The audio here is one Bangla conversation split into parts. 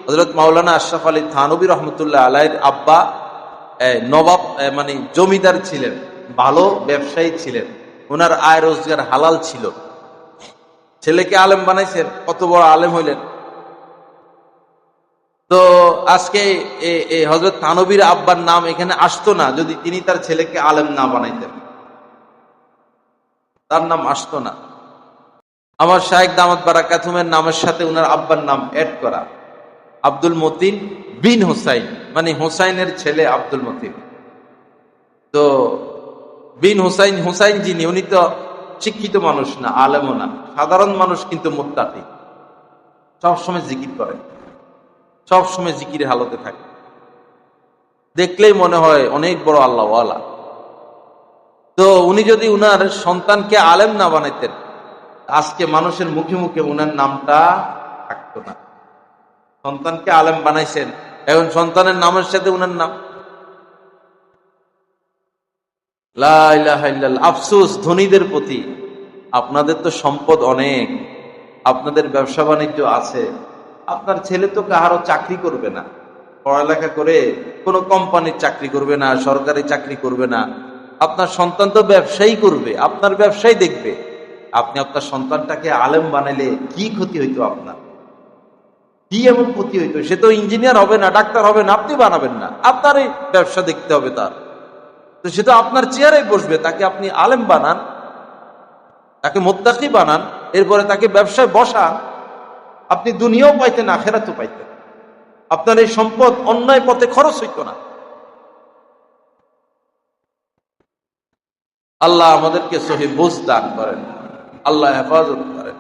হযরত মাওলানা আশরাফ আলী থানভী রহমতুল্লাহ আলাইহির আব্বা নবাব মানে জমিদার ছিলেন, ভালো ব্যবসায়ী ছিলেন, ওনার আয় রোজগার হালাল ছিল। ছেলেকে আলেম বানাইছেন, কত বড় আলেম হইলেন। তো আজকে হযরত থানভীর আব্বার নাম এখানে আসতো না যদি তিনি তার ছেলেকে আলেম না বানাইতেন, তার নাম আসতো না। আমার শায়েখ দামাত বারাকাতুহুমের নামের সাথে উনার আব্বার নাম অ্যাড করা, আব্দুল মতিন বিন হুসাইন, মানে হুসাইনের ছেলে আব্দুল মতিন। তো বিন হুসাইন, হুসাইন যিনি, উনি তো শিক্ষিত মানুষ না, আলেমও না, সাধারণ মানুষ, কিন্তু মুত্তাকি, সবসময় জিকির করে, সবসময় জিকিরের হালতে থাকে, দেখলেই মনে হয় অনেক বড় আল্লাহওয়ালা। তো উনি যদি উনার সন্তানকে আলেম না বানাইতেন, আজকে মানুষের মুখে মুখে উনার নামটা থাকতো না। সন্তানকে আলেম বানাইছেন, এখন সন্তানের নামের সাথে উনার নাম। লা ইলাহা ইল্লাল্লাহ। আফসোস ধনীদের প্রতি, আপনাদের তো সম্পদ অনেক, আপনাদের ব্যবসা বাণিজ্য আছে, আপনার ছেলে তো কারো চাকরি করবে না, পড়ালেখা করে কোনো কোম্পানির চাকরি করবে না, সরকারি চাকরি করবে না। আপনার সন্তান তো ব্যবসায়ী করবে, আপনার ব্যবসায় দেখবে। আপনি আপনার সন্তানটাকে আলেম বানাইলে কি ক্ষতি হইতো আপনার? কি এমন ক্ষতি হইতো? সে তো ইঞ্জিনিয়ার হবে না, ডাক্তার হবে না, আপনি বানাবেন না, আপনার এই ব্যবসা দেখতে হবে তার। তো সে তো আপনার চেয়ারে বসবে, তাকে আপনি আলেম বানান, তাকে মুত্তাকি বানান, এরপরে তাকে ব্যবসায় বসান, আপনি দুনিয়াও পাইতেন, আখিরাতও পাইতেন। আপনার এই সম্পদ অন্যায় পথে খরচ হইতো না। আল্লাহ আমাদেরকে সহিহ বুঝ দান করেন, আল্লাহ হেফাজত করেন।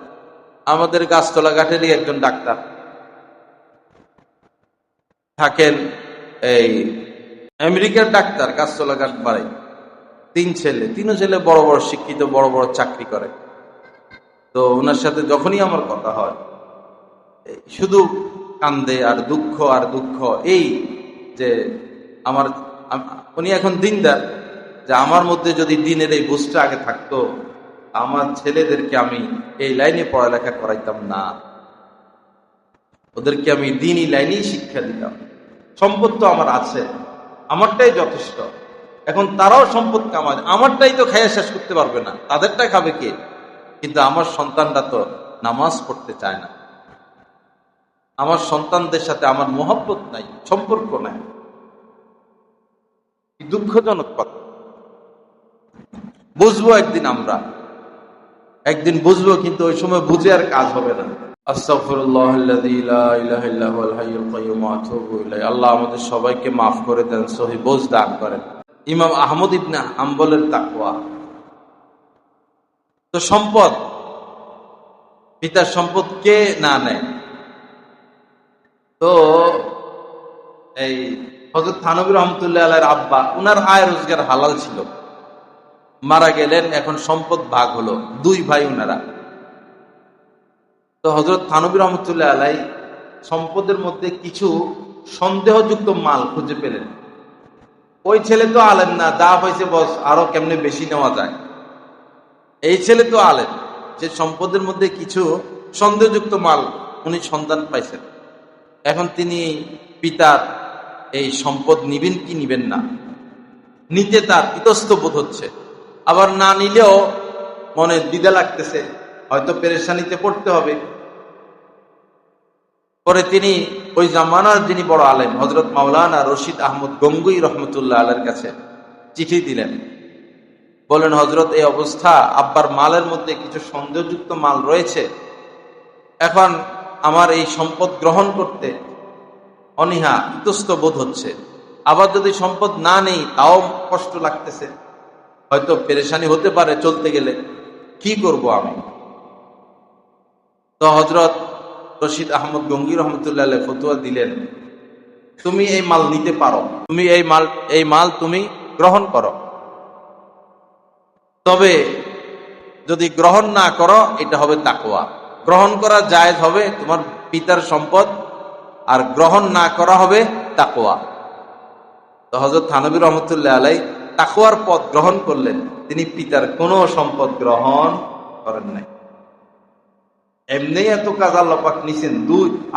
আমাদের গাছতলা ঘাটেরই একজন ডাক্তার থাকেন, এই আমেরিকার ডাক্তার, গাছতলা ঘাট বাড়ি, তিনও ছেলে বড় বড় শিক্ষিত, বড় বড় চাকরি করে। তো ওনার সাথে যখনই আমার কথা হয়, শুধু কান্দে আর দুঃখ আর দুঃখ। এই যে আমার, উনি এখন দিনদার, যে আমার মধ্যে যদি দিনের এই বুঝটা আগে থাকতো, আমার ছেলেদেরকে আমি এই লাইনে পড়ালেখা করাইতাম না, ওদেরকে আমি দিনই লাইনেই শিক্ষা দিতাম। সম্পদ তো আমার আছে, আমারটাই যথেষ্ট। এখন তারাও সম্পদ কামায়, আমারটাই তো খাইয়া শেষ করতে পারবে না, তাদেরটা খাবে কে? কিন্তু আমার সন্তানরা তো নামাজ পড়তে চায় না, আমার সন্তানদের সাথে আমার মহব্বত নাই, সম্পর্ক নাই। দুঃখজনক কথা। বুঝবো একদিন, আমরা একদিন বুঝবো, কিন্তু ওই সময় বুঝে আর কাজ হবে না। আস্তাগফিরুল্লাহাল্লাযী লা ইলাহা ইল্লা হুয়াল হাইয়ুল কাইয়্যুম ওয়া আতুবু ইলাইহি। আল্লাহ আমাদের সবাইকে মাফ করে দেন, সহিহ বুঝ দান করেন। ইমাম আহমদ ইবনে হাম্বলের তাকওয়া। তো সম্পদ, পিতার সম্পদ কে না নেয়? তো এই হযরত থানভী রহমতুল্লাহ আলাইহির আব্বা, উনার আয় রোজগার হালাল ছিল, মারা গেলেন, এখন সম্পদ ভাগ হলো, দুই ভাই উনারা। তো হযরত থানভী রহমতুল্লাহ আলাইহি সম্পদের মধ্যে কিছু সন্দেহযুক্ত মাল খুঁজে পেলেন। ওই ছেলে তো আলেম না, যা হয়েছে বস, আরো কেমনে বেশি নেওয়া যায়। এই ছেলে তো আলেম, যে সম্পদের মধ্যে কিছু সন্দেহযুক্ত মাল উনি সন্ধান পাইছেন। এখন তিনি পিতার এই সম্পদ নিবেন কি নিবেন না, নিতে তার ইতস্ত বোধ হচ্ছে, আবার না নিলেও মনে দ্বিধা লাগতেছে, হয়তো পেরেশানিতে পড়তে হবে। পরে তিনি ওই জামানার যিনি বড় আলেম হযরত মাওলানা রশিদ আহমদ গঙ্গুই রহমতুল্লাহ আলাইহির কাছে চিঠি দিলেন, বলেন, হযরত এই অবস্থা, আব্বার মালের মধ্যে কিছু সন্দেহযুক্ত মাল রয়েছে, এখন আমার এই সম্পদ গ্রহণ করতে অনীহা, ইতস্ত বোধ হচ্ছে, আবার যদি সম্পদ না নেই তাও কষ্ট লাগতেছে, হয়তো পেরেশানি হতে পারে চলতে গেলে, কি করব আমি? তো হযরত রশিদ আহমদ গঙ্গি রহমতুল্লাহ আলাইহি ফতোয়া দিলেন, তুমি এই মাল নিতে পারো, তুমি এই মাল তুমি গ্রহণ করো, তবে যদি গ্রহণ না করো এটা হবে তাকওয়া। গ্রহণ করা জায়েজ হবে তোমার পিতার সম্পদ, আর গ্রহণ না করা হবে তাকওয়া। তো হযরত থানভী রহমতুল্লাহ আলাইহি তাকওয়ার পথ গ্রহণ করলেন, তিনি পিতার কোনো সম্পদ গ্রহণ করেন নাই। এমনি এত কাজ আল্লাহ পাক নিছেন,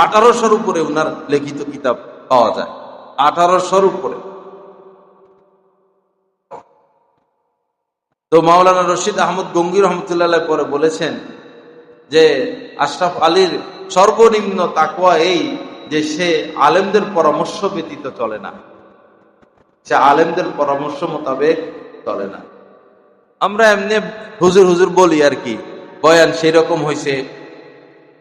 1800-র উপরে উনার লিখিত কিতাব পাওয়া যায়, 1800-র উপরে। তো মাওলানা রশিদ আহমদ গঙ্গি রহমতুল্লাহ পরে বলেছেন যে আশরাফ আলীর সর্বনিম্ন তাকওয়া এই যে সে আলেমদের পরামর্শ ব্যতীত চলে না, সে আলেমদের পরামর্শ মোতাবেক চলে না। আমরা এমনি হুজুর হুজুর বলি আর কি, বয়ান সেই রকম হয়েছে,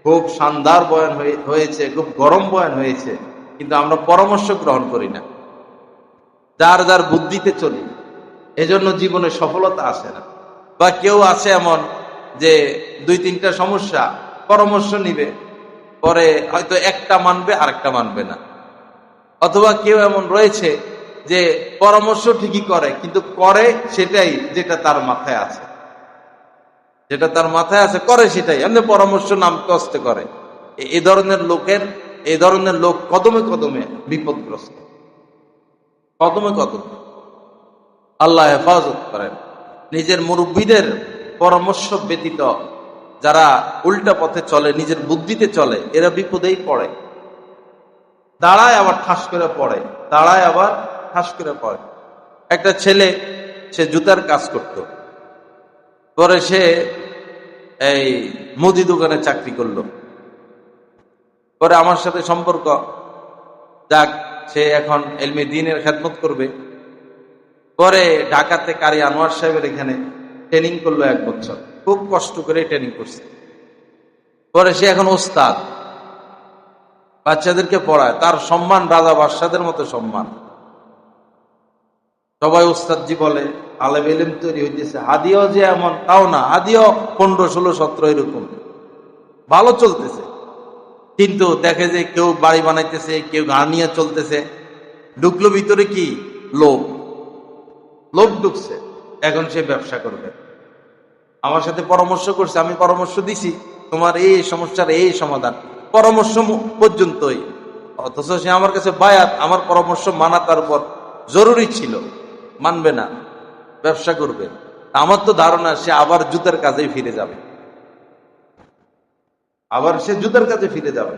খুব শানদার বয়ান হয়েছে, খুব গরম বয়ান হয়েছে, কিন্তু আমরা পরামর্শ গ্রহণ করি না, যার যার বুদ্ধিতে চলি, এজন্য জীবনে সফলতা আসে না। বা কেউ আছে এমন যে 2-3টা সমস্যা, পরামর্শ নিবে, পরে হয়তো একটা মানবে আরেকটা মানবে না। অথবা কেউ এমন রয়েছে যে পরামর্শ ঠিকই করে, কিন্তু করে সেটাই যেটা তার মাথায় আছে, যেটা তার মাথায় আছে করে সেটাই, এমনি পরামর্শ নাম কষ্ট করে। এই ধরনের লোক কদমে কদমে বিপদগ্রস্ত, কদমে কদমে। আল্লাহ হেফাজত করেন। নিজের মুরব্বীদের পরামর্শ ব্যতীত যারা উল্টা পথে চলে, নিজের বুদ্ধিতে চলে, এরা বিপদেই পড়ে, দাঁড়ায় আবার ঠাস করে পড়ে, দাঁড়ায় আবার ঠাস করে পড়ে। একটা ছেলে, সে জুতার কাজ করত, পরে সে এই মুদি দোকানে চাকরি করলো, পরে আমার সাথে সম্পর্ক, যাক সে এখন এলমে দ্বীনের খেদমত করবে। পরে ঢাকাতে কারি আনোয়ার সাহেবের এখানে ট্রেনিং করলো 1 বছর, খুব কষ্ট করে ট্রেনিং করছে। পরে সে এখন ওস্তাদ, বাচ্চাদেরকে পড়ায়, তার সম্মান রাজা বাদশাদের মতো সম্মান, সবাই ওস্তাদজি বলে, আলেম ইলম তৈরি হইতেছে। হাদিয়াও যে এমন তাও না, হাদিয়াও 15, 16, 17 এরকম ভালো চলতেছে, কিন্তু দেখে যে কেউ বাড়ি বানাইতেছে, কেউ গান নিয়ে চলতেছে, ঢুকলো ভিতরে কি লোভ ঢুকছে, এখন সে ব্যবসা করবে। আমার সাথে পরামর্শ করছে, আমি পরামর্শ দিছি, তোমার এই সমস্যার এই সমাধান, পরামর্শ পর্যন্তই। অথচ সে আমার কাছে বায়াত, আমার পরামর্শ মানা তার উপর জরুরি ছিল, মানবে না, ব্যবসা করবে। আমার তো ধারণা সে আবার জুতার কাজে ফিরে যাবে, আবার সে জুতার কাজে ফিরে যাবে।